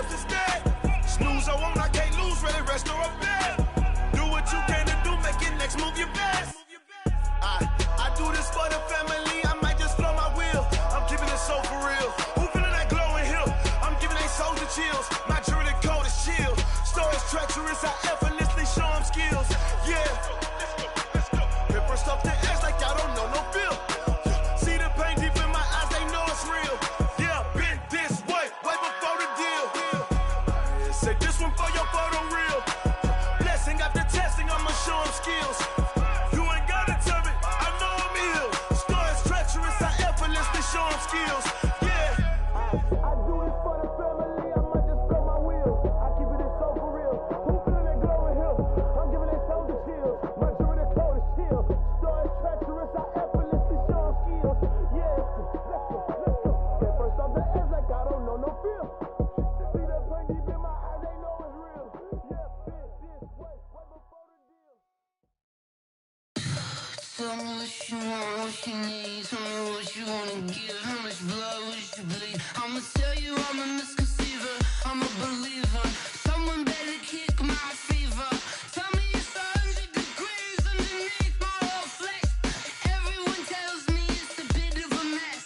chips instead. Snooze, I won't, I can't lose, really rest or a bed. Do what you can to do, make your next move your best. I do this for the family, I might just flow my wheel. I'm keeping it so for real. Who feeling that glowing hill? I'm giving they soldier chills. My jewelry cold is chill. Stories treacherous, I effortlessly show them skills. Yeah. Pepper stuff the edge like I don't know no feel. See the pain deep in my eyes, they know it's real. Yeah, been this way before the deal. Say this one for your photo real. Blessing after testing, I'ma show them skills. You ain't gotta tell me, I know I'm ill. Stories treacherous, I effortlessly show them skills. Yeah. I do this for the family, I might just blow my wheel. I keep it so for real. Who feeling that glowing hill? I'm giving they soldier chills. My jewelry cold is chill. Stories treacherous, I effortlessly show them skills. Yeah, let's go. At first off the edge like I don't know no feel. See the pain deep in my eyes, they know it's real. Yeah, been this way before the deal. Tell me what you want, what you need. Tell me what you wanna give. How much blood would you bleed? I'ma tell you I'm a misconceiver. I'm a believer. Someone better kick my fever. Tell me it's 100 degrees underneath my whole flesh. Everyone tells me it's a bit of a mess.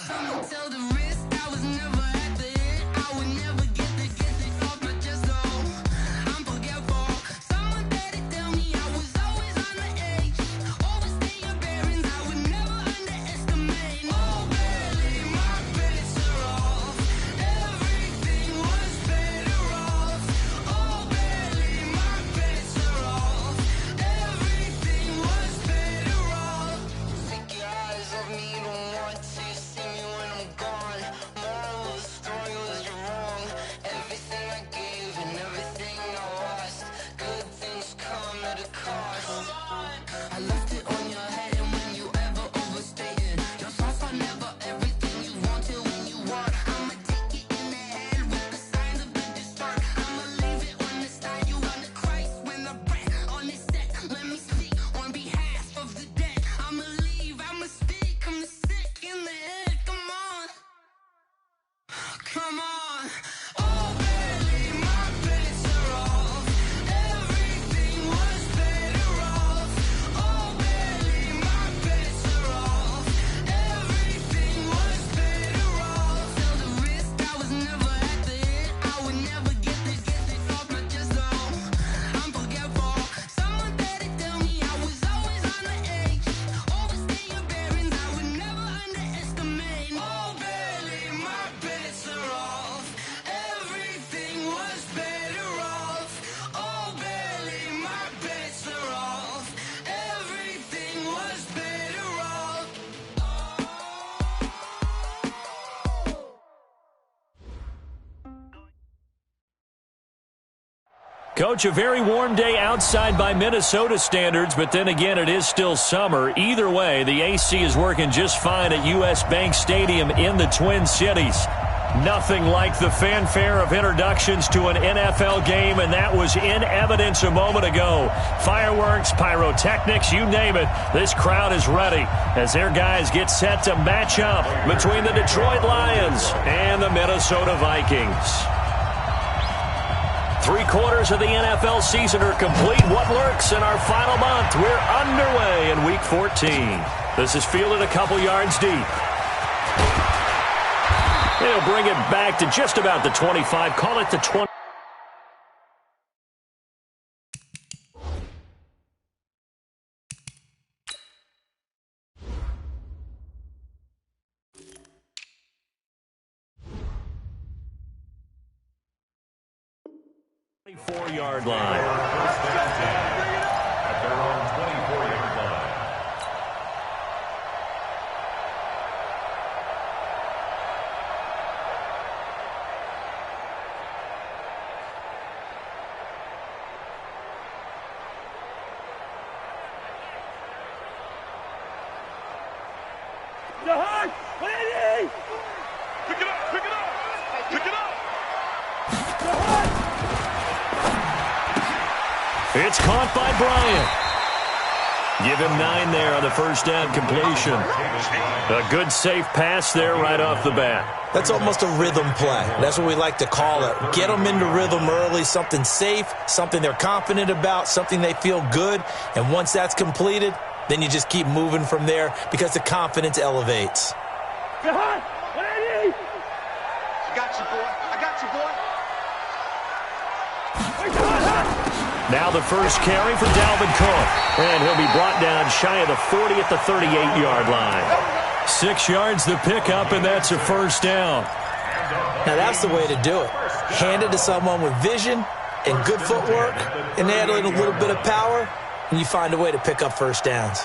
Someone tell the risk I was never at the end. I would never get it off my chest. Oh, I'm forgetful. Someone better tell me I was always on the edge. Overstay your bearings, I would never underestimate. Oh, barely, my bets are off. Everything was better off. Oh, barely, my bets are off. Everything was better off. Take your eyes off me, you don't want to see me when I'm gone. Moral of the story was you're wrong. Everything I gave and everything I lost. Good things come at a cost. I left it on your head, and when you ever overstay it, your thoughts are never everything you wanted when you want. I'ma take it in the head with the signs of the distort. I'ma leave it on the side. You want the Christ when the breath on this set. Let me speak on behalf of the dead. I'ma leave, I'ma speak. I'm the sick in the head. Come on, come on. Oh, barely, my bets are off. Everything was better off. Oh, barely, my bets are off. Everything was better off. Tell the risk I was never at the end. I would never get it off my chest. Oh, I'm forgetful. Someone better tell me I was always on the edge. Overstay your bearings, I would never underestimate. Oh, barely, my bets are off. Everything was better off. Oh, barely, my bets are off. Everything was better off. Coach, a very warm day outside by Minnesota standards, but then again, it is still summer. Either way, the AC is working just fine at U.S. Bank Stadium in the Twin Cities. Nothing like the fanfare of introductions to an NFL game, and that was in evidence a moment ago. Fireworks, pyrotechnics, you name it. This crowd is ready as their guys get set to match up between the Detroit Lions and the Minnesota Vikings. 3/4 of the NFL season are complete. What lurks in our final month? We're underway in Week 14. This is fielded a couple yards deep. They'll bring it back to just about the 25. Call it the 20. Yard line. First down 10 at their own 24-yard line. Pick it up, pick it up, pick it up. It's caught by Bryant. Give him 9 there on the first down completion. A good, safe pass there right off the bat. That's almost a rhythm play. That's what we like to call it. Get them into rhythm early, something safe, something they're confident about, something they feel good. And once that's completed, then you just keep moving from there because the confidence elevates. I got you, boy. I got you, boy. Now the first carry for Dalvin Cook. And he'll be brought down shy of the 40 at the 38-yard line. 6 yards the pickup, and that's a first down. Now that's the way to do it. Hand it to someone with vision and good footwork, and add in a little bit of power, and you find a way to pick up first downs.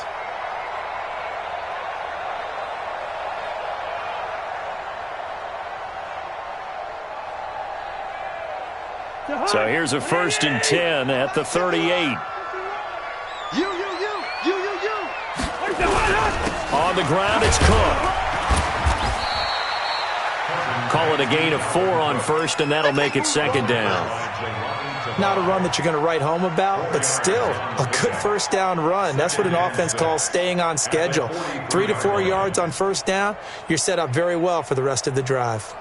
So here's a 1st and 10 at the 38. You. On the ground, it's Cook. Call it a gain of 4 on first, and that'll make it 2nd down. Not a run that you're going to write home about, but still a good first down run. That's what an offense calls staying on schedule. 3 to 4 yards on first down, you're set up very well for the rest of the drive.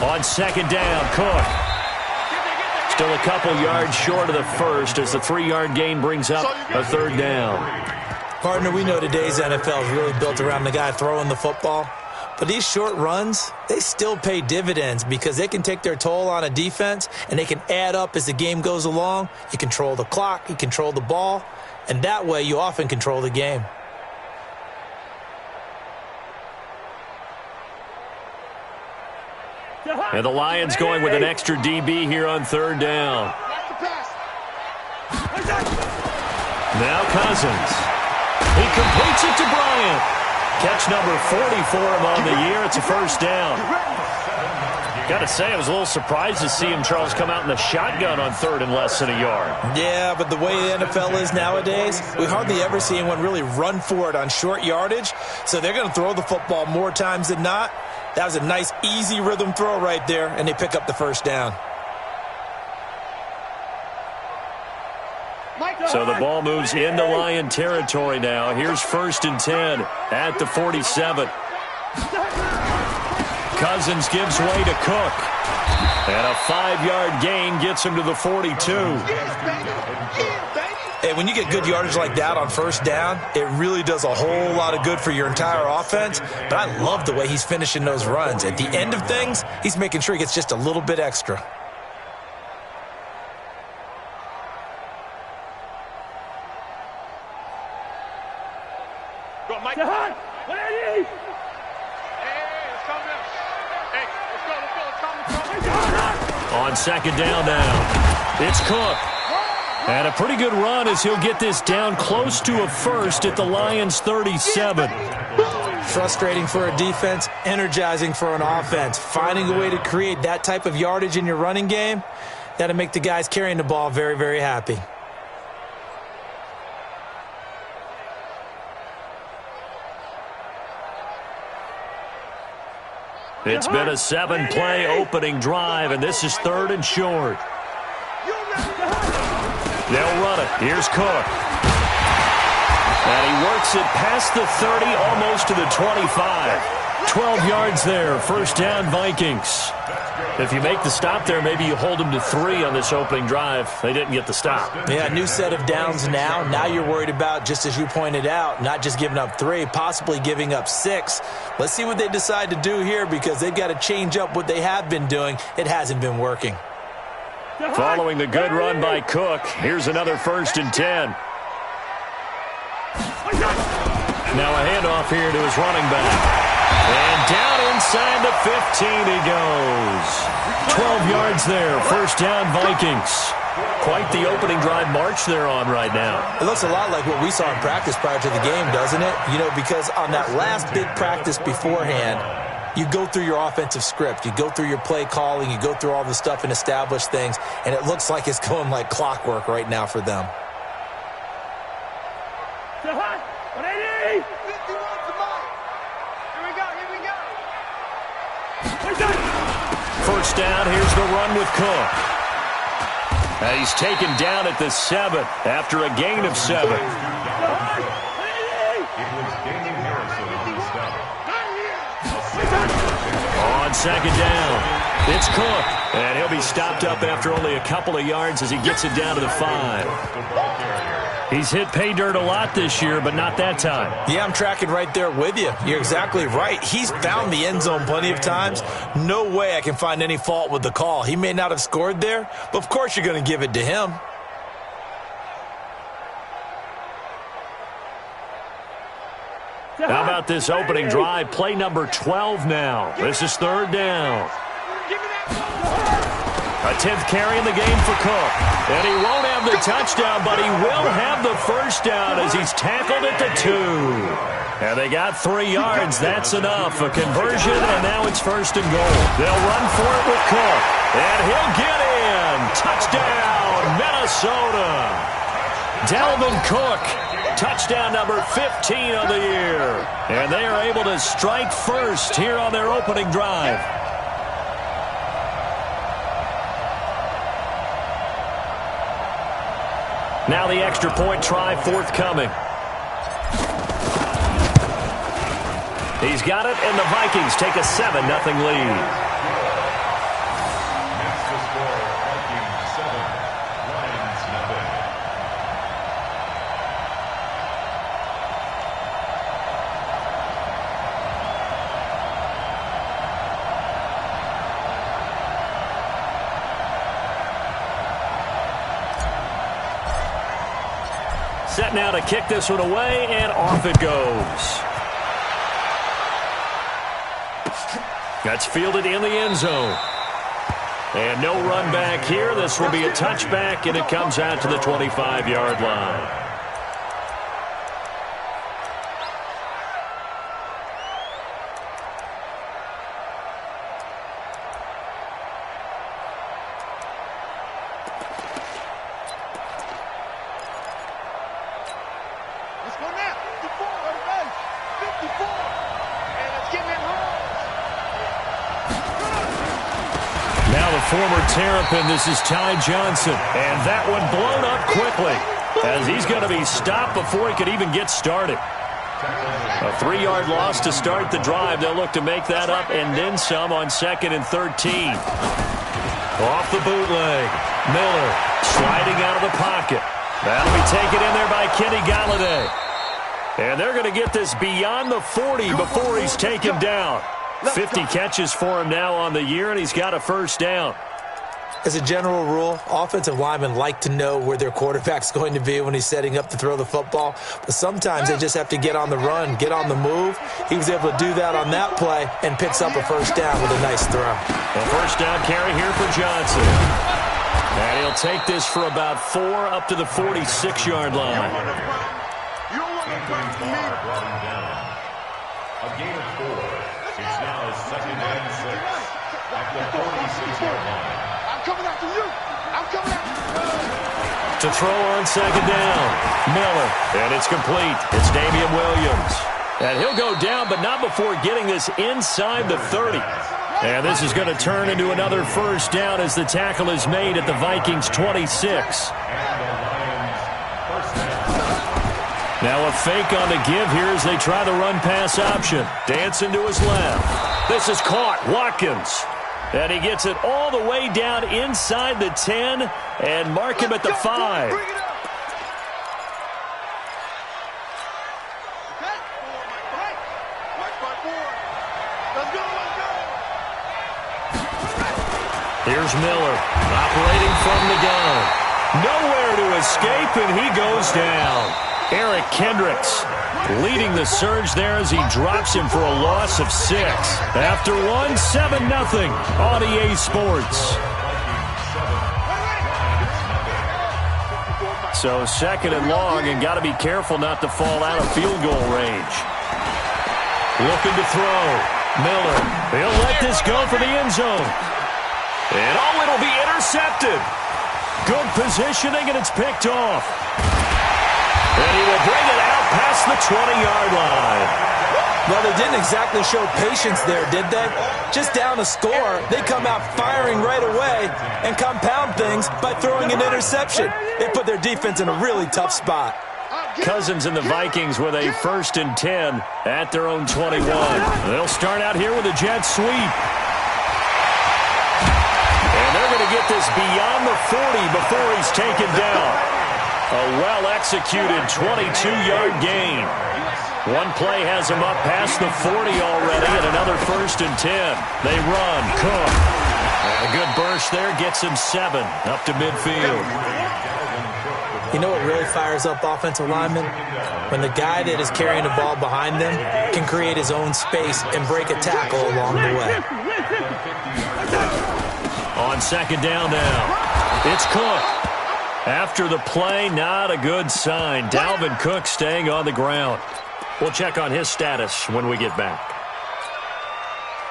On 2nd down, Cook. Still a couple yards short of the first as the 3-yard gain brings up a 3rd down. Partner, we know today's NFL is really built around the guy throwing the football. But these short runs, they still pay dividends because they can take their toll on a defense and they can add up as the game goes along. You control the clock, you control the ball, and that way you often control the game. And the Lions going with an extra DB here on 3rd down. Now Cousins. He completes it to Bryant. Catch number 40 for him on the year. It's a first down. Got to say, I was a little surprised to see him, Charles, come out in the shotgun on 3rd and less than a yard. Yeah, but the way the NFL is nowadays, we hardly ever see anyone really run for it on short yardage. So they're going to throw the football more times than not. That was a nice, easy rhythm throw right there, and they pick up the first down. So the ball moves into Lion territory now. Here's 1st and 10 at the 47. Cousins gives way to Cook. And a 5-yard gain gets him to the 42. Hey, when you get good yardage like that on first down, it really does a whole lot of good for your entire offense. But I love the way he's finishing those runs. At the end of things, he's making sure he gets just a little bit extra. Go, Mike. On 2nd down now, it's Cook. And a pretty good run as he'll get this down close to a first at the Lions' 37. Frustrating for a defense, energizing for an offense. Finding a way to create that type of yardage in your running game, that'll make the guys carrying the ball very, very happy. It's been a 7-play opening drive, and this is 3rd and short. They'll run it. Here's Cook. And he works it past the 30, almost to the 25. 12 yards there, first down Vikings. If you make the stop there, maybe you hold them to 3 on this opening drive. They didn't get the stop. Yeah, new set of downs now. Now you're worried about, just as you pointed out, not just giving up 3, possibly giving up 6. Let's see what they decide to do here because they've got to change up what they have been doing. It hasn't been working. Following the good run by Cook, here's another 1st and 10. Now a handoff here to his running back. And down inside the 15 he goes. 12 yards there, first down Vikings. Quite the opening drive march they're on right now. It looks a lot like what we saw in practice prior to the game, doesn't it? You know, because on that last big practice beforehand, you go through your offensive script. You go through your play calling. You go through all the stuff and establish things. And it looks like it's going like clockwork right now for them. Here we go. first down. Here's the run with Cook. He's taken down at the 7 after a gain of 7. It was Damien Harrison who stopped. On second down, it's Cook. And he'll be stopped up after only a couple of yards as he gets it down to the 5. He's hit pay dirt a lot this year, but not that time. Yeah, I'm tracking right there with you. You're exactly right. He's found the end zone plenty of times. No way I can find any fault with the call. He may not have scored there, but of course you're going to give it to him. How about this opening drive? Play number 12 now. This is third down. A 10th carry in the game for Cook. And he won't have the touchdown, but he will have the first down as he's tackled at the 2. And they got 3 yards. That's enough. A conversion, and now it's first and goal. They'll run for it with Cook. And he'll get in. Touchdown, Minnesota. Dalvin Cook. Touchdown number 15 on the year. And they are able to strike first here on their opening drive. Now the extra point try forthcoming. He's got it, and the Vikings take a 7-0 lead. Next to score, Vikings 7, Lions nothing. Set now to kick this one away, and off it goes. That's fielded in the end zone. And no run back here. This will be a touchback, and it comes out to the 25-yard line. Let's go now. 54 on the bench. 54. And it's getting it wrong. Now the former Terrapin, this is Ty Johnson. And that one blown up quickly as he's going to be stopped before he could even get started. A 3-yard loss to start the drive. They'll look to make that up and then some on 2nd and 13. Off the bootleg. Miller sliding out of the pocket. That'll be taken in there by Kenny Galladay. And they're going to get this beyond the 40 before he's taken down. 50 catches for him now on the year, and he's got a first down. As a general rule, offensive linemen like to know where their quarterback's going to be when he's setting up to throw the football. But sometimes they just have to get on the run, get on the move. He was able to do that on that play and picks up a first down with a nice throw. A first down carry here for Johnson. And he'll take this for about 4 up to the 46-yard line. You don't want to Brought him down. A gain of 4. It's now 2nd and 6 at the 46-yard line. I'm coming after you. I'm coming after you. To throw on 2nd down. Miller. And it's complete. It's Damian Williams. And he'll go down, but not before getting this inside the 30. And this is going to turn into another first down as the tackle is made at the Vikings 26. Now a fake on the give here as they try the run-pass option. Dancing to his left. This is caught. Watkins. And he gets it all the way down inside the 10 and mark him at the 5. Here's Miller operating from the gun. Nowhere to escape, and he goes down. Eric Kendricks leading the surge there as he drops him for a loss of 6. After one, 7-0 on EA Sports. So 2nd and long, and got to be careful not to fall out of field goal range. Looking to throw. Miller. He'll let this go for the end zone. And oh, it'll be intercepted. Good positioning, and it's picked off. And he will bring it out past the 20-yard line. Well, they didn't exactly show patience there, did they? Just down a score, they come out firing right away and compound things by throwing an interception. They put their defense in a really tough spot. Cousins and the Vikings with a 1st and 10 at their own 21. They'll start out here with a jet sweep. And they're going to get this beyond the 40 before he's taken down. A well-executed 22-yard gain. One play has him up past the 40 already, and another 1st and 10. They run. Cook. And a good burst there gets him 7 up to midfield. You know what really fires up offensive linemen? When the guy that is carrying the ball behind them can create his own space and break a tackle along the way. On 2nd down now, it's Cook. After the play, not a good sign. Dalvin Cook staying on the ground. We'll check on his status when we get back.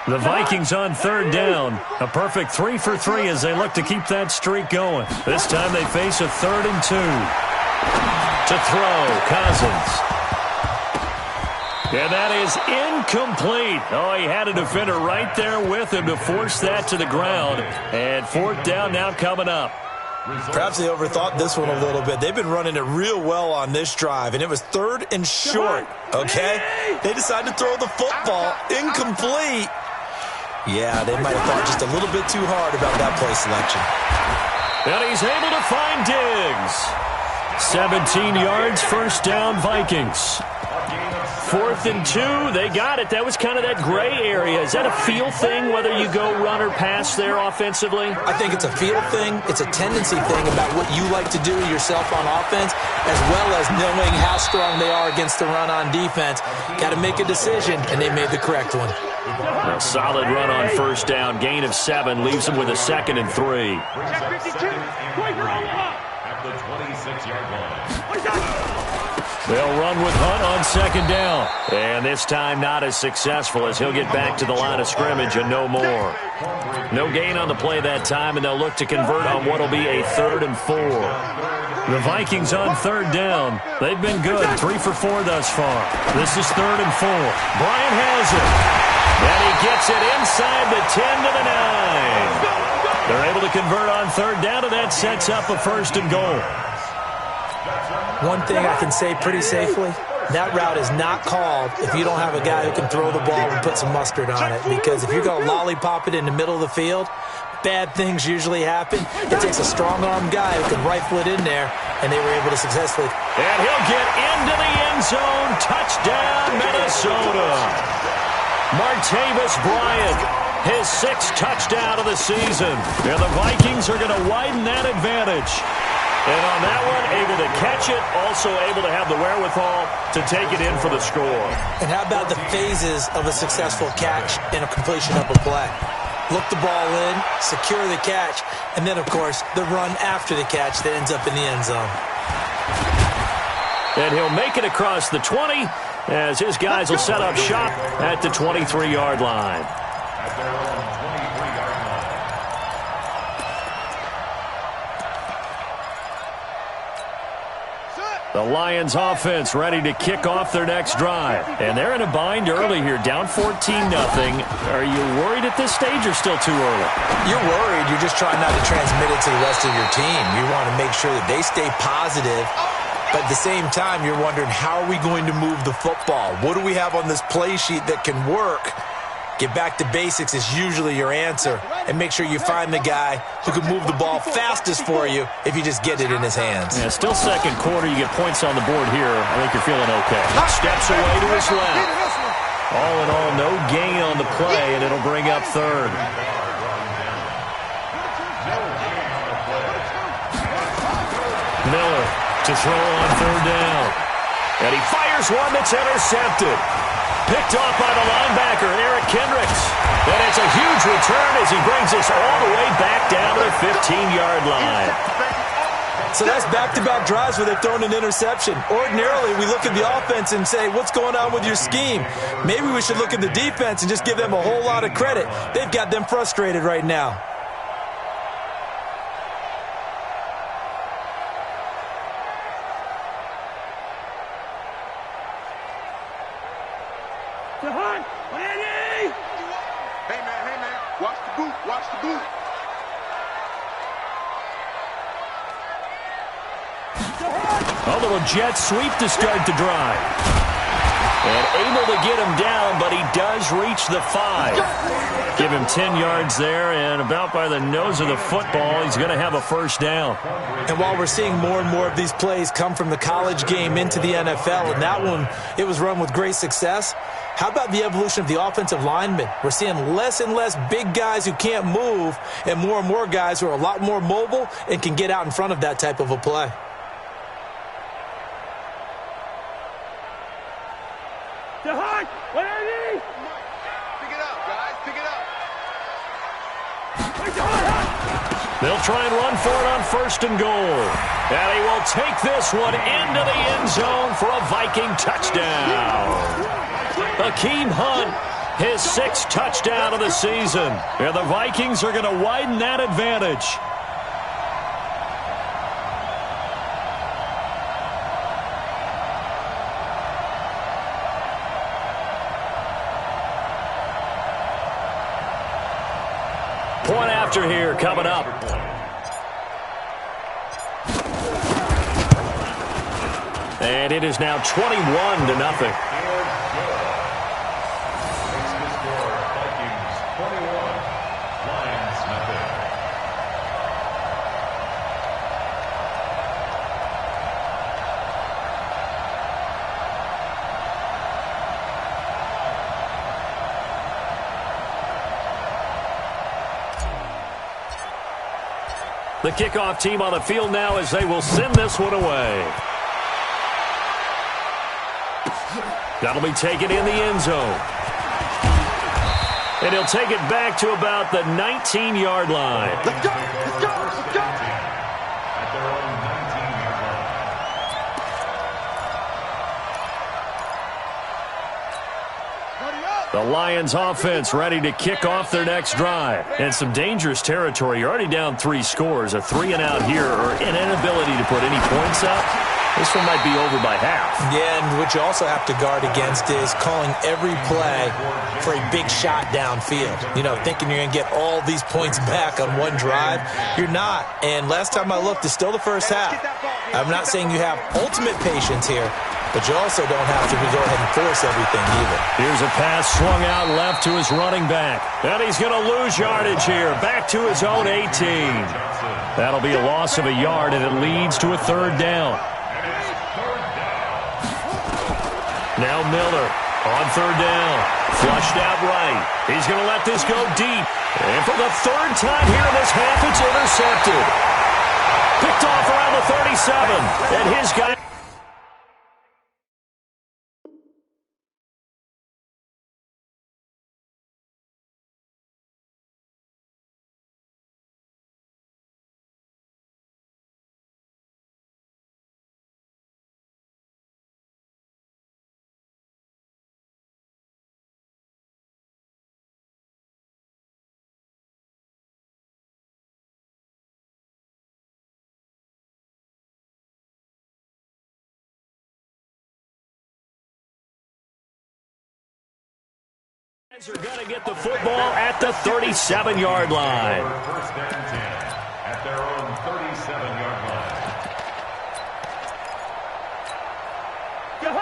The Vikings on 3rd down. A perfect 3 for 3 as they look to keep that streak going. This time they face a 3rd and 2. To throw, Cousins. And that is incomplete. Oh, he had a defender right there with him to force that to the ground. And 4th down now coming up. Perhaps they overthought this one a little bit. They've been running it real well on this drive, and it was 3rd and short, okay? They decided to throw the football incomplete. Yeah, they might have thought just a little bit too hard about that play selection. And he's able to find Diggs. 17 yards, 1st down, Vikings. 4th and 2, they got it. That was kind of that gray area. Is that a feel thing, whether you go run or pass there offensively? I think it's a feel thing. It's a tendency thing about what you like to do yourself on offense, as well as knowing how strong they are against the run on defense. Got to make a decision, and they made the correct one. A solid run on 1st down. Gain of 7 leaves them with a 2nd and 3. At the 26-yard line. They'll run with Hunt on 2nd down. And this time not as successful as he'll get back to the line of scrimmage and no more. No gain on the play that time, and they'll look to convert on what will be a 3rd and 4. The Vikings on 3rd down. They've been good, 3 for 4 thus far. This is 3rd and 4. Bryant has it. And he gets it inside the 10 to the 9. They're able to convert on 3rd down, and that sets up a 1st and goal. One thing I can say pretty safely, that route is not called if you don't have a guy who can throw the ball and put some mustard on it. Because if you're going to lollipop it in the middle of the field, bad things usually happen. It takes a strong-arm guy who can rifle it in there, and they were able to successfully. And he'll get into the end zone. Touchdown, Minnesota. Martavis Bryant, his 6th touchdown of the season. And the Vikings are going to widen that advantage. And on that one, able to catch it, also able to have the wherewithal to take it in for the score. And how about the phases of a successful catch and a completion of a play? Look the ball in, secure the catch, and then, of course, the run after the catch that ends up in the end zone. And he'll make it across the 20 as his guys will set up shop at the 23-yard line. At their own 23-yard line. The Lions offense ready to kick off their next drive. And they're in a bind early here, down 14-0. Are you worried at this stage or still too early? You're worried. You're just trying not to transmit it to the rest of your team. You want to make sure that they stay positive. But at the same time, you're wondering, how are we going to move the football? What do we have on this play sheet that can work? Get back to basics is usually your answer. And make sure you find the guy who can move the ball fastest for you if you just get it in his hands. Yeah, still 2nd quarter. You get points on the board here. I think you're feeling okay. Steps away to his left. All in all, no gain on the play, and it'll bring up 3rd. Miller to throw on 3rd down. And he fires one that's intercepted. Picked off by the linebacker, Eric Kendricks. And it's a huge return as he brings us all the way back down to the 15-yard line. So that's back-to-back drives where they've thrown an interception. Ordinarily, we look at the offense and say, what's going on with your scheme? Maybe we should look at the defense and just give them a whole lot of credit. They've got them frustrated right now. Hey man, watch the boot, watch the boot. A little jet sweep to start the drive. And able to get him down, but he does reach the 5. Give him 10 yards there, and about by the nose of the football, he's going to have a first down. And while we're seeing more and more of these plays come from the college game into the NFL, and that one, it was run with great success, how about the evolution of the offensive linemen? We're seeing less and less big guys who can't move, and more guys who are a lot more mobile and can get out in front of that type of a play. They'll try and run for it on 1st and goal. And he will take this one into the end zone for a Viking touchdown. Hakeem Hunt, his 6th touchdown of the season. And the Vikings are going to widen that advantage. Point after here coming up. And it is now 21-0. The kickoff team on the field now as they will send this one away. That'll be taken in the end zone. And he'll take it back to about the 19-yard line. Let's go, let's go, let's go. At their own 19-yard line. The Lions offense ready to kick off their next drive. And some dangerous territory. You're already down 3 scores. A 3-and-out here or an inability to put any points up. This one might be over by half. Yeah, and what you also have to guard against is calling every play for a big shot downfield. You know, thinking you're going to get all these points back on one drive. You're not. And last time I looked, it's still the first half. I'm not saying you have ultimate patience here, but you also don't have to go ahead and force everything either. Here's a pass swung out left to his running back. And he's going to lose yardage here. Back to his own 18. That'll be a loss of a yard, and it leads to a 3rd down. Now Miller on 3rd down. Flushed out right. He's going to let this go deep. And for the 3rd time here in this half, it's intercepted. Picked off around the 37. And his guy... are going to get the football at the 37-yard line. First down 10 at their own 37-yard line.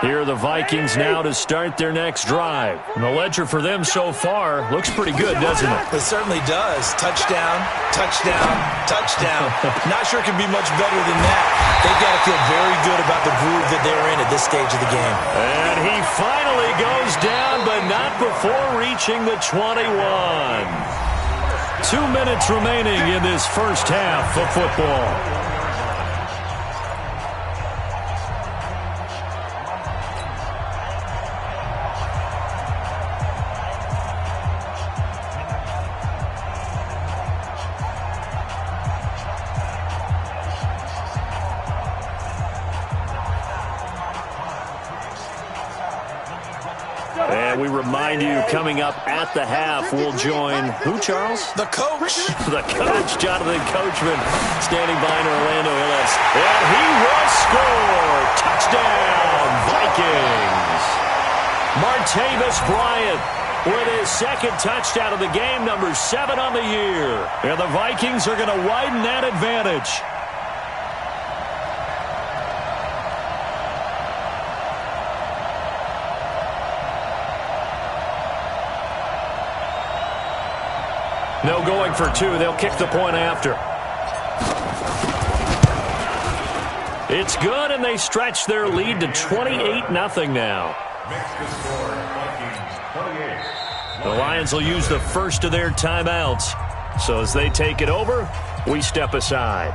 Here are the Vikings now to start their next drive. And the ledger for them so far looks pretty good, doesn't it? It certainly does. Touchdown, touchdown, touchdown. Not sure it can be much better than that. They've got to feel very good about the groove that they're in at this stage of the game. And he finally goes down, but not before reaching the 21. 2 minutes remaining in this first half of football. And we remind you, coming up at the half, we'll join who, Charles? The coach. The coach, Jonathan Coachman, standing by in Orlando Hillis. And he will score. Touchdown, Vikings. Martavis Bryant with his second touchdown of the game, number 7 on the year. And the Vikings are going to widen that advantage. No going for 2. They'll kick the point after. It's good, and they stretch their lead to 28-0 now. The Lions will use the first of their timeouts. So as they take it over, we step aside.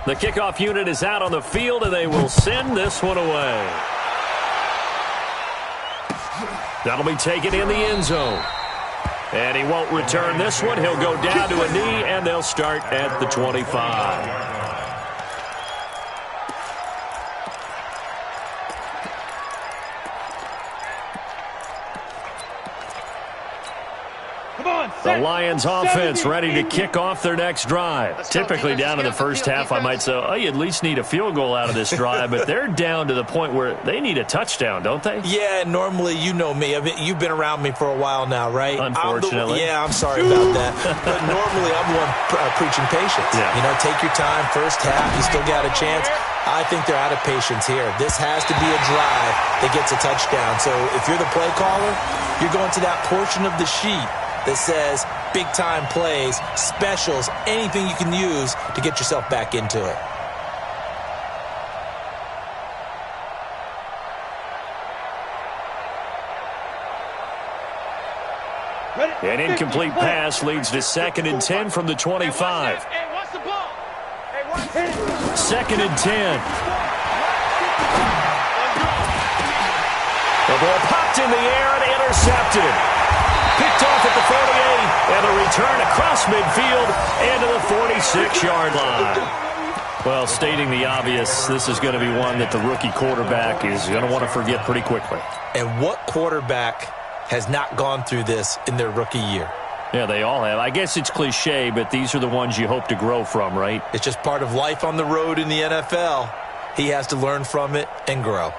The kickoff unit is out on the field, and they will send this one away. That'll be taken in the end zone. And he won't return this one. He'll go down to a knee, and they'll start at the 25. The Lions offense ready to kick off their next drive. Typically down to the first half, I might say, oh, you at least need a field goal out of this drive, but they're down to the point where they need a touchdown, don't they? Yeah, normally, you know me. I mean, you've been around me for a while now, right? Unfortunately. I'm sorry about that. But normally, I'm the one preaching patience. Yeah. You know, take your time, first half, you still got a chance. I think they're out of patience here. This has to be a drive that gets a touchdown. So if you're the play caller, you're going to that portion of the sheet that says big-time plays, specials, anything you can use to get yourself back into it. An incomplete pass leads to 2nd and 10 from the 25. 2nd and 10. The ball popped in the air and intercepted. Picked off at the 48, and a return across midfield into the 46-yard line. Well, stating the obvious, this is going to be one that the rookie quarterback is going to want to forget pretty quickly. And what quarterback has not gone through this in their rookie year? Yeah, they all have. I guess it's cliche, but these are the ones you hope to grow from, right? It's just part of life on the road in the NFL. He has to learn from it and grow.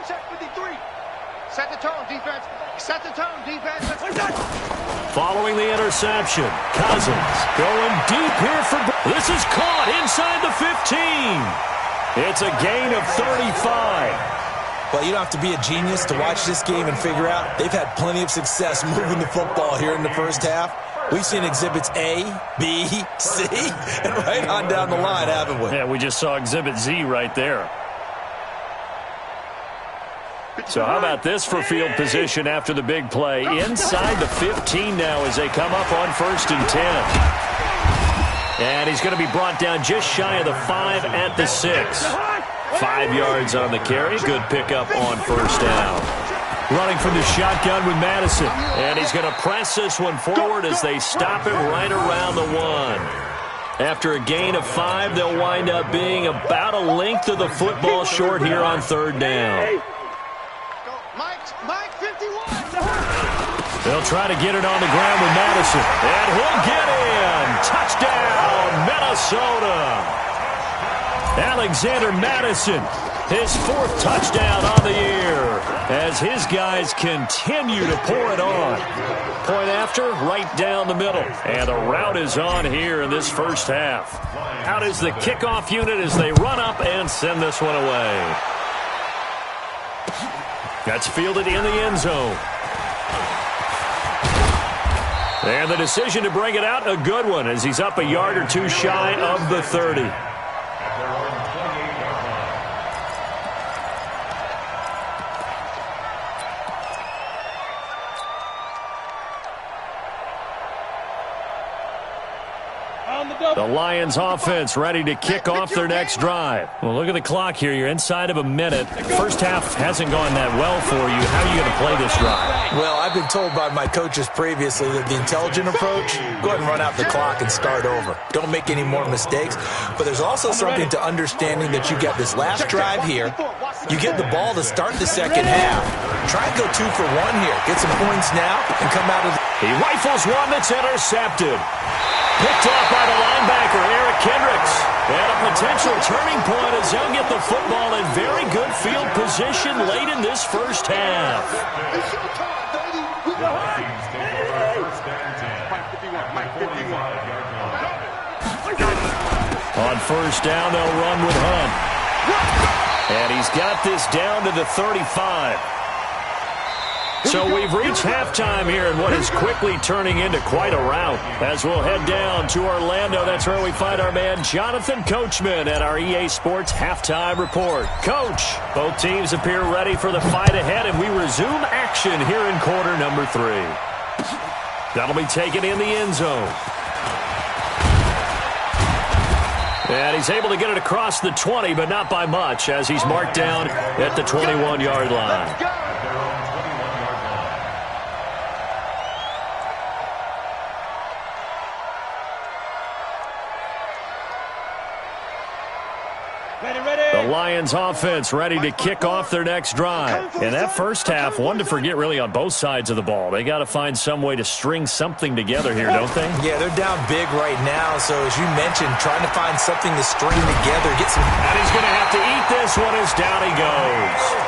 Set 53. Set the tone, defense. Set the tone, defense. Following the interception, Cousins going deep here for... This is caught inside the 15. It's a gain of 35. Well, you don't have to be a genius to watch this game and figure out they've had plenty of success moving the football here in the first half. We've seen exhibits A, B, C, and right on down the line, haven't we? Yeah, we just saw exhibit Z right there. So how about this for field position after the big play? Inside the 15 now as they come up on 1st and 10. And he's going to be brought down just shy of the 5 at the 6. 5 yards on the carry. Good pickup on 1st down. Running from the shotgun with Madison. And he's going to press this one forward as they stop him right around the 1. After a gain of 5, they'll wind up being about a length of the football short here on 3rd down. Mike, 51. They'll try to get it on the ground with Madison. And he'll get in. Touchdown, Minnesota. Alexander Madison, his 4th touchdown on the year as his guys continue to pour it on. Point after, right down the middle. And the route is on here in this first half. Out is the kickoff unit as they run up and send this one away. That's fielded in the end zone. And the decision to bring it out, a good one, as he's up a yard or 2 shy of the 30. The Lions offense ready to kick off their next drive. Well, look at the clock here. You're inside of a minute. First half hasn't gone that well for you. How are you going to play this drive? Well, I've been told by my coaches previously that the intelligent approach, go ahead and run out the clock and start over. Don't make any more mistakes. But there's also something to understanding that you get this last drive here. You get the ball to start the second half. Try and go 2 for 1 here. Get some points now and come out of the... He rifles one that's intercepted. Picked off by the linebacker, Eric Kendricks. And a potential turning point as they'll get the football in very good field position late in this first half. It's your time, baby. We The Vikings take over first and 10. At the 45-yard line. On first down, they'll run with Hunt. And he's got this down to the 35. So we've reached halftime here in what is quickly turning into quite a rout. As we'll head down to Orlando, that's where we find our man Jonathan Coachman at our EA Sports Halftime Report. Coach, both teams appear ready for the fight ahead, and we resume action here in quarter number 3. That'll be taken in the end zone. And he's able to get it across the 20, but not by much, as he's marked down at the 21-yard line. The Lions offense ready to kick off their next drive. And that first half, one to forget really on both sides of the ball. They got to find some way to string something together here, don't they? Yeah, they're down big right now. So as you mentioned, trying to find something to string together, get some. And he's going to have to eat this one as down he goes.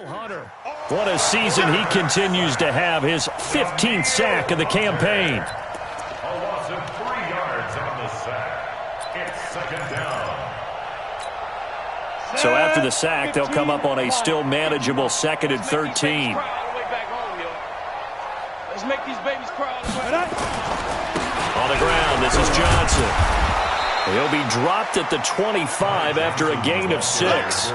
Hunter. What a season he continues to have, his 15th sack of the campaign. A loss of 3 yards on the sack. It's second down. So after the sack, they'll come up on a still manageable 2nd and 13. Let's make these babies cry. On the ground, this is Johnson. He'll be dropped at the 25 after a gain of 6.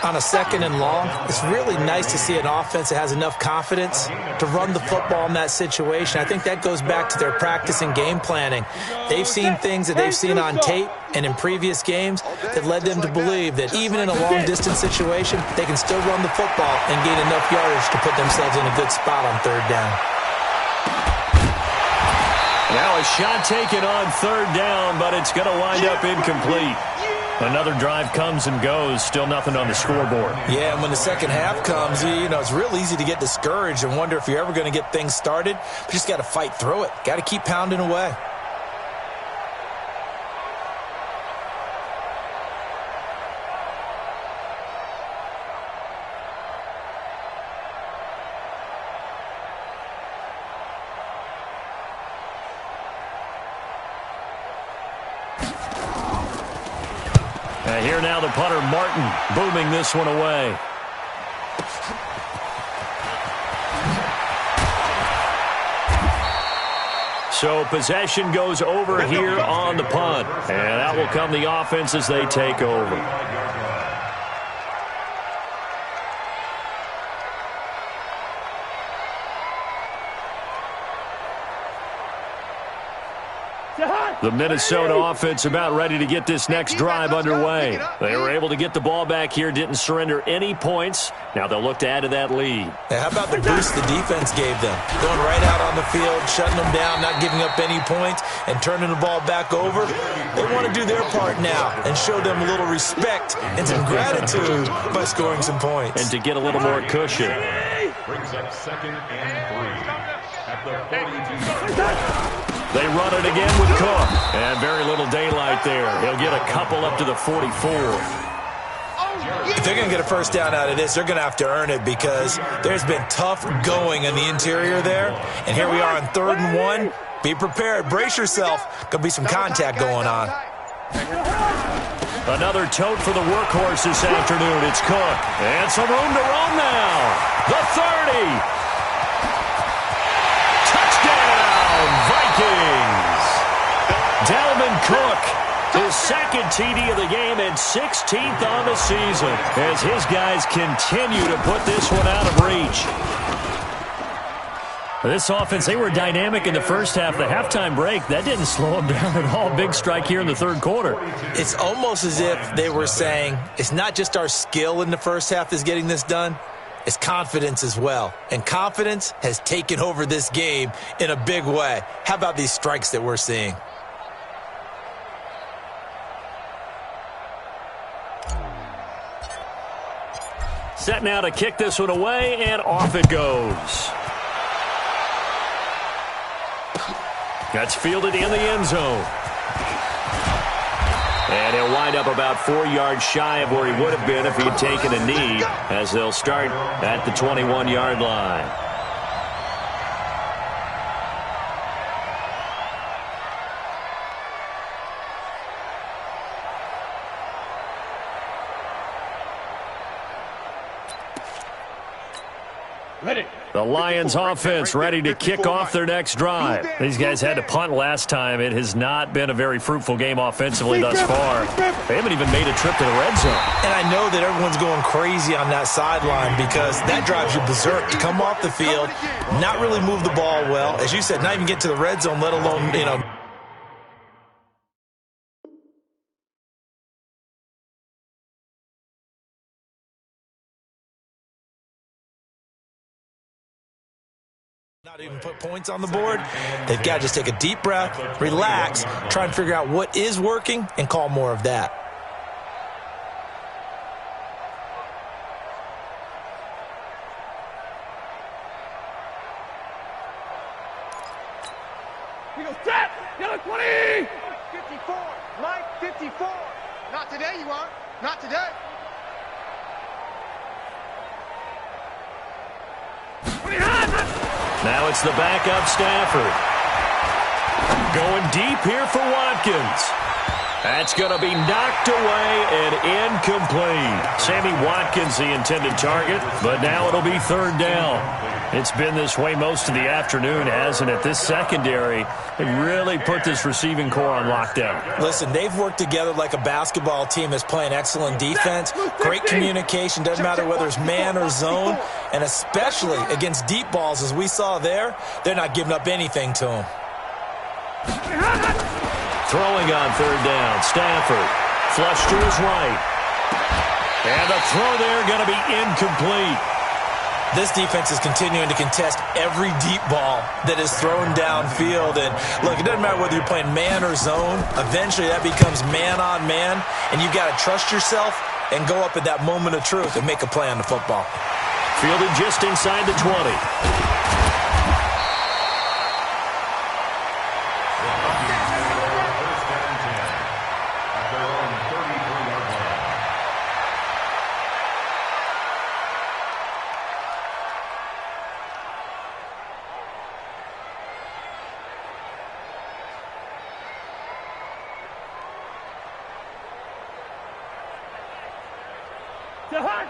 On a 2nd and long, it's really nice to see an offense that has enough confidence to run the football in that situation. I think that goes back to their practice and game planning. They've seen things that they've seen on tape and in previous games that led them to believe that even in a long-distance situation, they can still run the football and gain enough yardage to put themselves in a good spot on 3rd down. Now a shot taken on 3rd down, but it's going to wind up incomplete. Another drive comes and goes, still nothing on the scoreboard. Yeah, and when the second half comes, it's real easy to get discouraged and wonder if you're ever going to get things started. But you just got to fight through it. Got to keep pounding away. Here now the punter, Martin, booming this one away. So possession goes over here on the punt. And out will come the offense as they take over. The Minnesota offense about ready to get this next drive underway. They were able to get the ball back here, didn't surrender any points. Now they'll look to add to that lead. Yeah, how about the boost the defense gave them? Going right out on the field, shutting them down, not giving up any points, and turning the ball back over. They want to do their part now and show them a little respect and some gratitude by scoring some points. And to get a little more cushion. Brings up 2nd and 3 at the 42. They run it again with Cook. And very little daylight there. He'll get a couple up to the 44. If they're going to get a first down out of this, they're going to have to earn it because there's been tough going in the interior there. And here we are on 3rd and 1. Be prepared. Brace yourself. Going to be some contact going on. Another tote for the workhorse this afternoon. It's Cook. And some room to roam now. The 30. Vikings. Dalvin Cook, his 2nd TD of the game and 16th on the season as his guys continue to put this one out of reach. This offense, they were dynamic in the first half. The halftime break, that didn't slow them down at all. Big strike here in the 3rd quarter. It's almost as if they were saying, it's not just our skill in the first half that's getting this done. It's confidence as well. And confidence has taken over this game in a big way. How about these strikes that we're seeing? Set now to kick this one away, and off it goes. That's fielded in the end zone. And he'll wind up about 4 yards shy of where he would have been if he had taken a knee, as they'll start at the 21-yard line. The Lions offense ready to kick off their next drive. These guys had to punt last time. It has not been a very fruitful game offensively thus far. They haven't even made a trip to the red zone. And I know that everyone's going crazy on that sideline because that drives you berserk to come off the field, not really move the ball well. As you said, not even get to the red zone, let alone, not even put points on the board. They've got to just take a deep breath, relax, try and figure out what is working, and call more of that. He goes, tap! Yellow 20! 54! Mike, 54! Not today, you aren't. Not today. Now it's the backup Stafford. Going deep here for Watkins. That's going to be knocked away and incomplete. Sammy Watkins, the intended target, but now it'll be third down. It's been this way most of the afternoon, hasn't it? This secondary, they really put this receiving core on lockdown. Listen, they've worked together like a basketball team that's playing excellent defense, great communication, doesn't matter whether it's man or zone, and especially against deep balls, as we saw there, they're not giving up anything to them. Throwing on third down, Stafford. Flush to his right. And the throw there going to be incomplete. This defense is continuing to contest every deep ball that is thrown downfield. And, look, it doesn't matter whether you're playing man or zone. Eventually that becomes man on man, and you've got to trust yourself and go up at that moment of truth and make a play on the football. Fielded just inside the 20.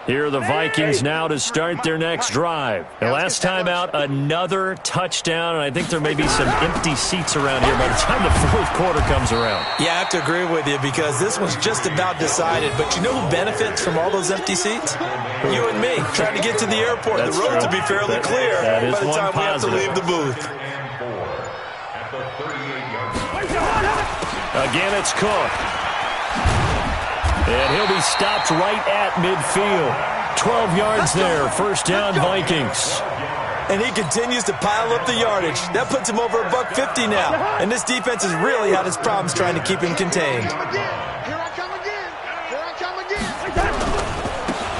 Here are the Vikings now to start their next drive. The last time out, another touchdown, and I think there may be some empty seats around here by the time the fourth quarter comes around. Yeah, I have to agree with you because this one's just about decided. But you know who benefits from all those empty seats? You and me, trying to get to the airport. That's the roads true. will be fairly clear that by the time we have to positive. leave the booth. Again, it's Cook. And he'll be stopped right at midfield. 12 yards there. First down, Vikings. And he continues to pile up the yardage. That puts him over $150 now. And this defense has really had its problems trying to keep him contained. Here I come again. Here I come again.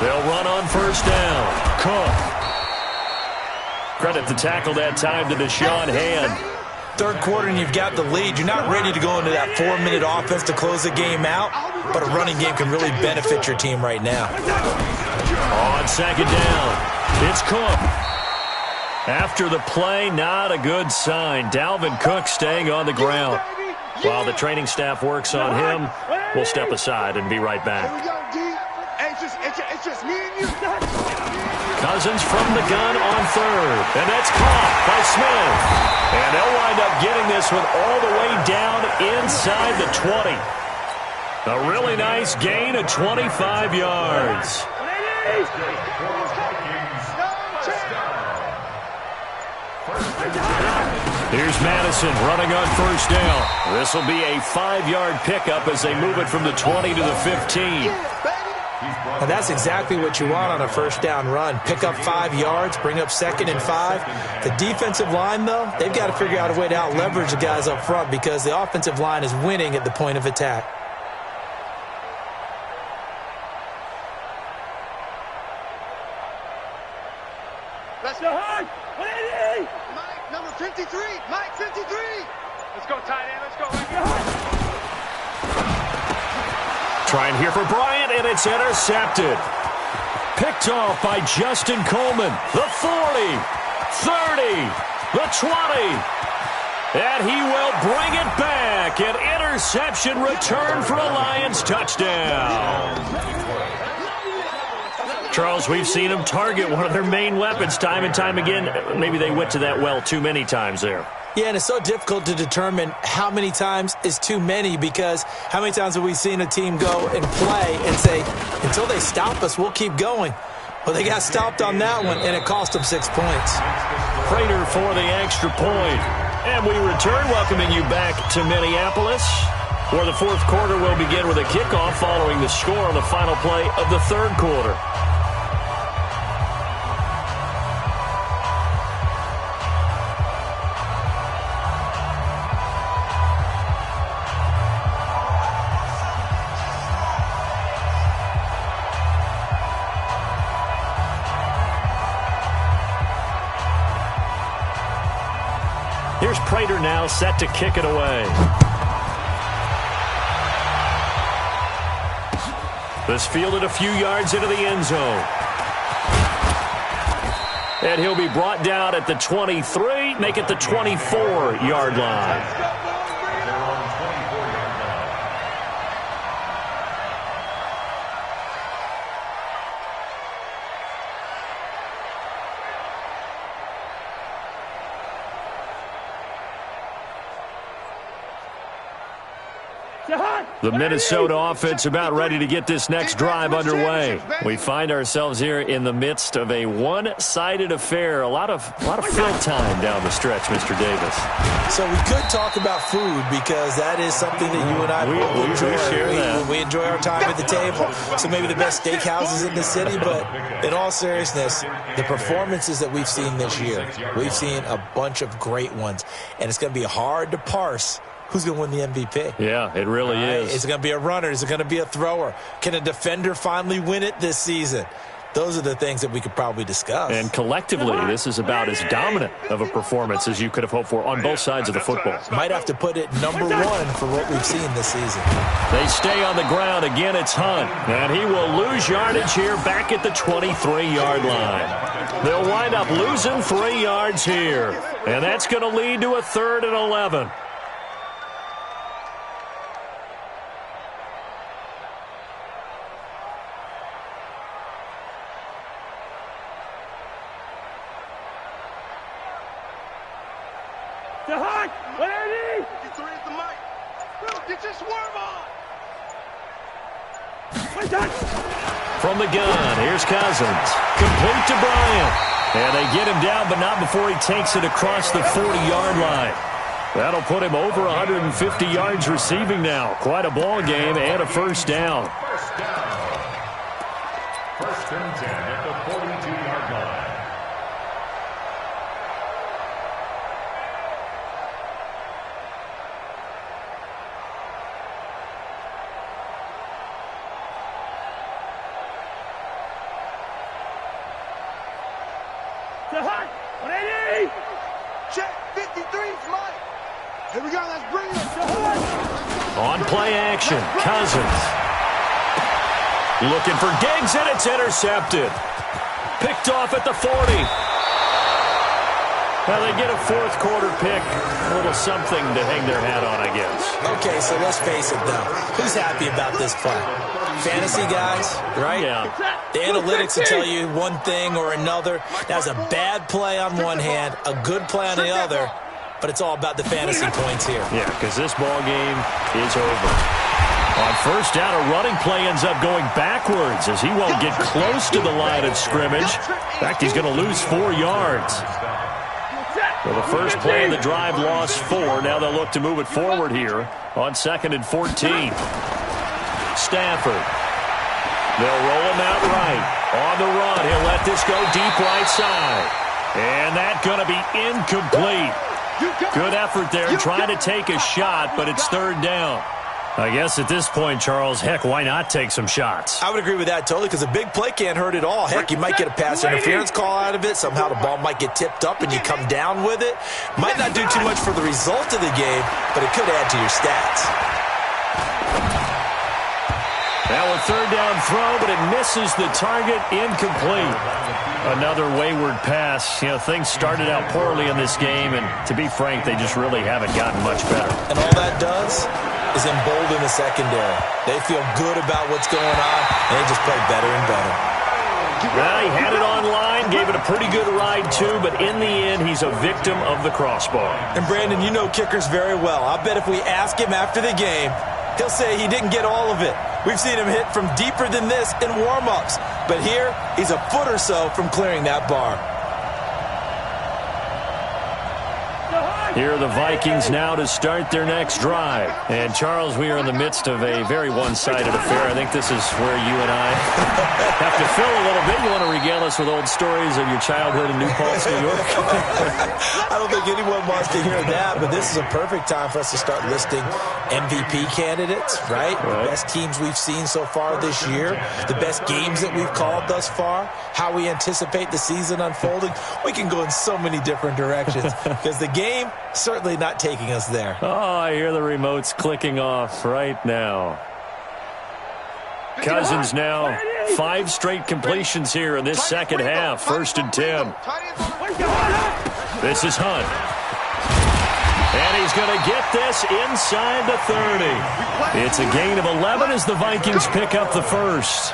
They'll run on first down. Cook. Credit the tackle that time to Deshaun Hand. Third quarter and you've got the lead. You're not ready to go into that 4-minute offense to close the game out, but a running game can really benefit your team right now. On second down, it's Cook. After the play, not a good sign. Dalvin Cook staying on the ground. While the training staff works on him, we'll step aside and be right back. Here we go, D. Hey, it's just me and you. Cousins from the gun on third, and that's caught by Smith. And they'll wind up getting this one all the way down inside the 20. A really nice gain of 25 yards. Here's Madison running on first down. This will be a 5-yard pickup as they move it from the 20 to the 15. And that's exactly what you want on a first down run. Pick up 5 yards, bring up 2nd and 5. The defensive line, though, they've got to figure out a way to out-leverage the guys up front because the offensive line is winning at the point of attack. trying here for Bryant, and it's intercepted. Picked off by Justin Coleman. The 40, 30, the 20. And he will bring it back. An interception return for a Lions touchdown. Charles, we've seen him target one of their main weapons time and time again. Maybe they went to that well too many times there. Yeah, and it's so difficult to determine how many times is too many, because how many times have we seen a team go and play and say, until they stop us, we'll keep going. Well, they got stopped on that one, and it cost them 6 points. Prater for the extra point. And we return, welcoming you back to Minneapolis, where the fourth quarter will begin with a kickoff following the score on the final play of the third quarter. Here's Prater now set to kick it away. This fielded a few yards into the end zone. And he'll be brought down at the 23, make it the 24-yard line. The Minnesota offense about ready to get this next drive underway. We find ourselves here in the midst of a one-sided affair. A lot of fill time down the stretch, Mr. Davis. So we could talk about food, because that is something that you and I both enjoy. We enjoy our time at the table. So maybe the best steakhouses in the city, but in all seriousness, the performances that we've seen this year, we've seen a bunch of great ones, and it's going to be hard to parse who's going to win the MVP. Yeah, it really is. Is it going to be a runner? Is it going to be a thrower? Can a defender finally win it this season? Those are the things that we could probably discuss. And collectively, this is about as dominant of a performance as you could have hoped for on both sides of the football. Might have to put it number one for what we've seen this season. They stay on the ground. Again, it's Hunt. And he will lose yardage here back at the 23-yard line. They'll wind up losing 3 yards here. And that's going to lead to a 3rd and 11. To Hunt! 180! Get the mic! Get your swerve on! From the gun, here's Cousins. Complete to Bryant. And they get him down, but not before he takes it across the 40-yard line. That'll put him over 150 yards receiving now. Quite a ball game and a first down. First and 10 at the 42-yard line. To Hunt! 180! Check! 53's Mike! Here we go, let's bring it! To Hunt! On play action, Cousins. Looking for Diggs, and it's intercepted. Picked off at the 40. Well, they get a fourth quarter pick. A little something to hang their hat on, I guess. Okay, so let's face it, though. Who's happy about this play? Fantasy guys, right? Yeah. The analytics will tell you one thing or another. That's a bad play on one hand, a good play on the other, but it's all about the fantasy points here. Yeah, because this ball game is over. On first down, a running play ends up going backwards as he won't get close to the line of scrimmage. In fact, he's going to lose 4 yards. Well, the first play of the drive lost 4. Now they'll look to move it forward here on 2nd and 14. Stafford. They'll roll him out right. On the run, he'll let this go deep right side. And that's going to be incomplete. Good effort there trying to take a shot, but it's 3rd down. I guess at this point, Charles, heck, why not take some shots? I would agree with that totally, because a big play can't hurt at all. Heck, you might get a pass interference call out of it. Somehow the ball might get tipped up and you come down with it. Might not do too much for the result of the game, but it could add to your stats. Now a third down throw, but it misses the target, incomplete. Another wayward pass. You know, things started out poorly in this game, and to be frank, they just really haven't gotten much better. And all that does is embolden the secondary. They feel good about what's going on, and they just play better and better. Well, he had it online, gave it a pretty good ride, too, but in the end, he's a victim of the crossbar. And, Brandon, you know kickers very well. I bet if we ask him after the game, he'll say he didn't get all of it. We've seen him hit from deeper than this in warm-ups. But here, he's a foot or so from clearing that bar. Here are the Vikings now to start their next drive. And, Charles, we are in the midst of a very one-sided affair. I think this is where you and I have to fill a little bit. You want to regale us with old stories of your childhood in New Paltz, New York? I don't think anyone wants to hear that, but this is a perfect time for us to start listing MVP candidates, right? The best teams we've seen so far this year, the best games that we've called thus far, how we anticipate the season unfolding. We can go in so many different directions because the game certainly not taking us there. Oh, I hear the remotes clicking off right now. Cousins now 5 straight completions here in this second half. 1st and 10. This is Hunt. And he's going to get this inside the 30. It's a gain of 11 as the Vikings pick up the first.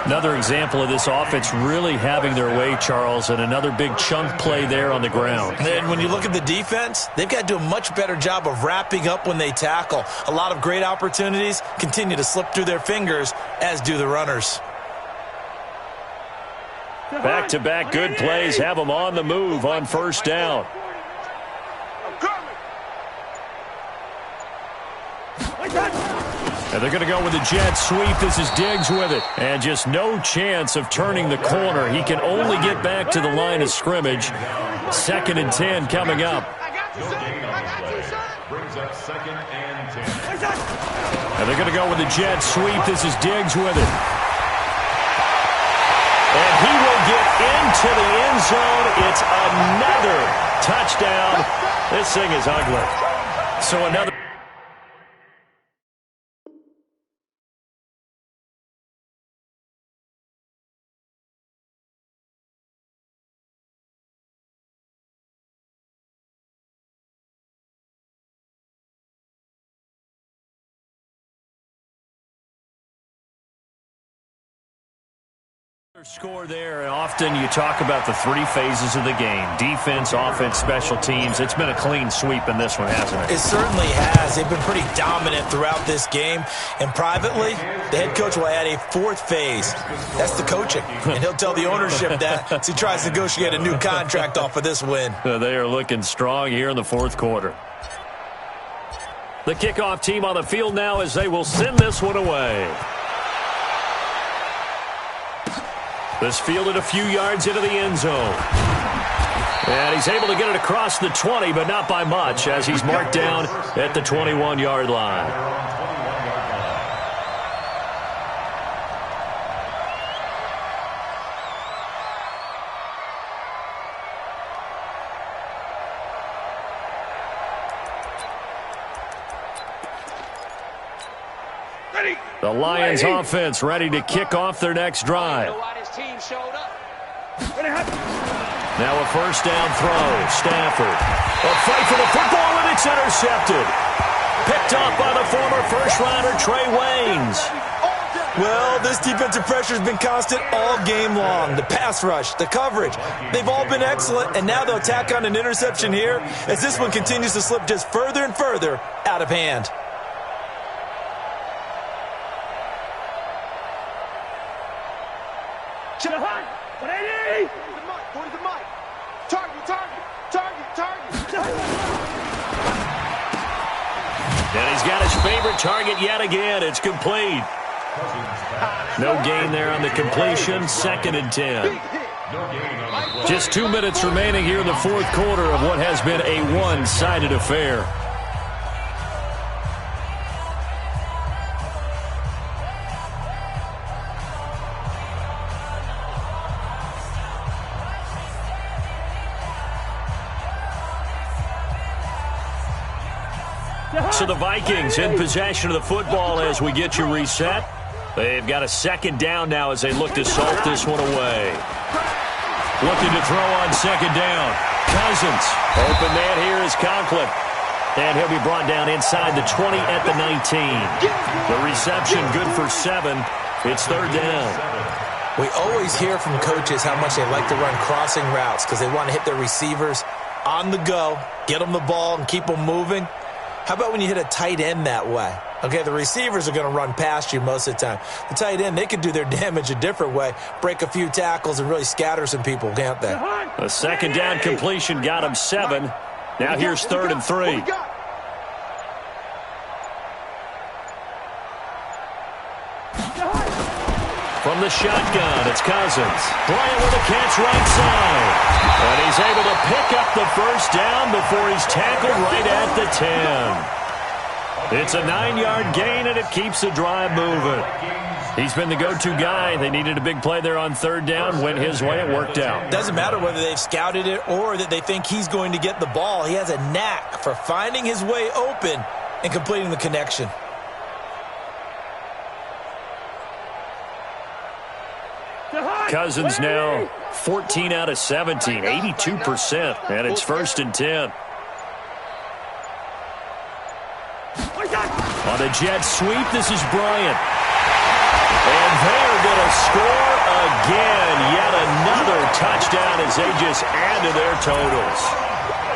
Another example of this offense really having their way, Charles, and another big chunk play there on the ground. And when you look at the defense, they've got to do a much better job of wrapping up when they tackle. A lot of great opportunities continue to slip through their fingers, as do the runners. Back-to-back good plays have them on the move on 1st down. And they're going to go with a jet sweep. This is Diggs with it. And just no chance of turning the corner. He can only get back to the line of scrimmage. 2nd and 10 coming up. Brings up 2nd and 10. And they're going to go with a jet sweep. This is Diggs with it. And he will get into the end zone. It's another touchdown. This thing is ugly. So another. Score there, and often you talk about the 3 phases of the game: defense, offense, special teams. It's been a clean sweep in this one, hasn't it? It certainly has. They've been pretty dominant throughout this game. And privately, the head coach will add a 4th phase. That's the coaching. And he'll tell the ownership that as he tries to negotiate a new contract off of this win. They are looking strong here in the 4th quarter. The kickoff team on the field now as they will send this one away. This fielded a few yards into the end zone. And he's able to get it across the 20, but not by much, as he's marked down at the 21-yard line. The Lions offense ready to kick off their next drive. Now a 1st down throw. Stafford. A fight for the football, and it's intercepted. Picked off by the former first-rounder Trey Waynes. Well, this defensive pressure has been constant all game long. The pass rush, the coverage, they've all been excellent, and now they'll tack on an interception here as this one continues to slip just further and further out of hand. And he's got his favorite target yet again. It's complete. No gain there on the completion. 2nd and 10. Just 2 minutes remaining here in the 4th quarter of what has been a one-sided affair. So the Vikings in possession of the football as we get you reset. They've got a second down now as they look to salt this one away. Looking to throw on second down. Cousins. Open man here is Conklin. And he'll be brought down inside the 20 at the 19. The reception good for 7. It's third down. We always hear from coaches how much they like to run crossing routes because they want to hit their receivers on the go, get them the ball, and keep them moving. How about when you hit a tight end that way? Okay, the receivers are going to run past you most of the time. The tight end, they can do their damage a different way, break a few tackles, and really scatter some people, can't they? A second down completion got him 7. Now here's 3rd and 3. From the shotgun, it's Cousins. Bryant with a catch right side. And he's able to pick up the first down before he's tackled right at the 10. It's a 9-yard gain, and it keeps the drive moving. He's been the go-to guy. They needed a big play there on 3rd down. Went his way. It worked out. Doesn't matter whether they've scouted it or that they think he's going to get the ball. He has a knack for finding his way open and completing the connection. Cousins now 14 out of 17, 82%, and it's 1st and 10. On a jet sweep, this is Bryant. And they're going to score again. Yet another touchdown as they just add to their totals.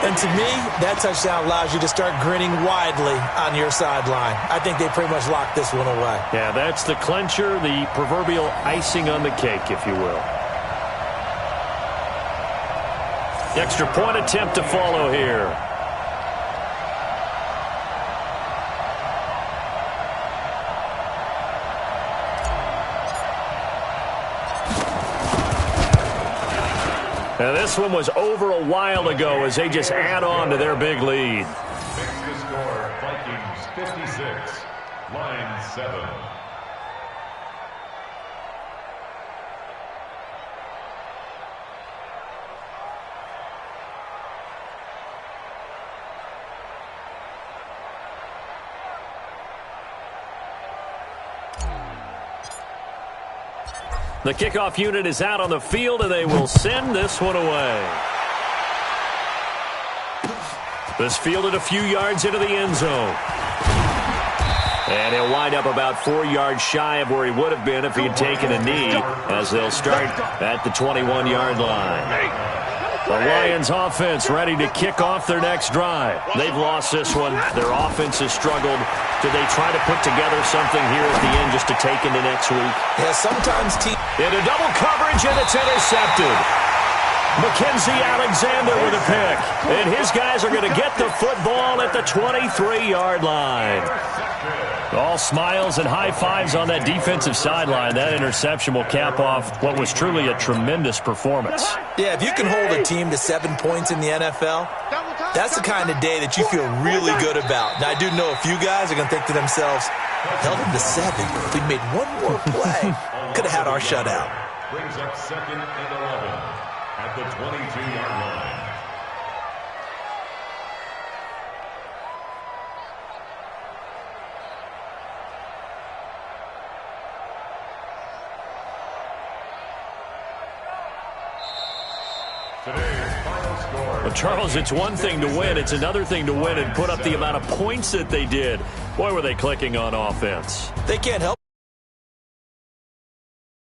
And to me, that touchdown allows you to start grinning widely on your sideline. I think they pretty much locked this one away. Yeah, that's the clincher, the proverbial icing on the cake, if you will. The extra point attempt to follow here. Now, this one was over a while ago as they just add on to their big lead. Makes the score Vikings 56, line 7. The kickoff unit is out on the field, and they will send this one away. This fielded a few yards into the end zone. And he'll wind up about 4 yards shy of where he would have been if he had taken a knee, as they'll start at the 21-yard line. The Lions offense ready to kick off their next drive. They've lost this one. Their offense has struggled. Do they try to put together something here at the end just to take into next week? Yeah, sometimes Into double coverage, and it's intercepted. Mackenzie Alexander with a pick. And his guys are going to get the football at the 23-yard line. All smiles and high fives on that defensive sideline. That interception will cap off what was truly a tremendous performance. Yeah, if you can hold a team to 7 points in the NFL, that's the kind of day that you feel really good about. Now, I do know a few guys are going to think to themselves, held him to 7. If we'd made one more play, could have had our shutout. Brings up 2nd and 11 at the 22-yard line. Well, Charles, it's one thing to win. It's another thing to win and put up the amount of points that they did. Boy, were they clicking on offense. They can't help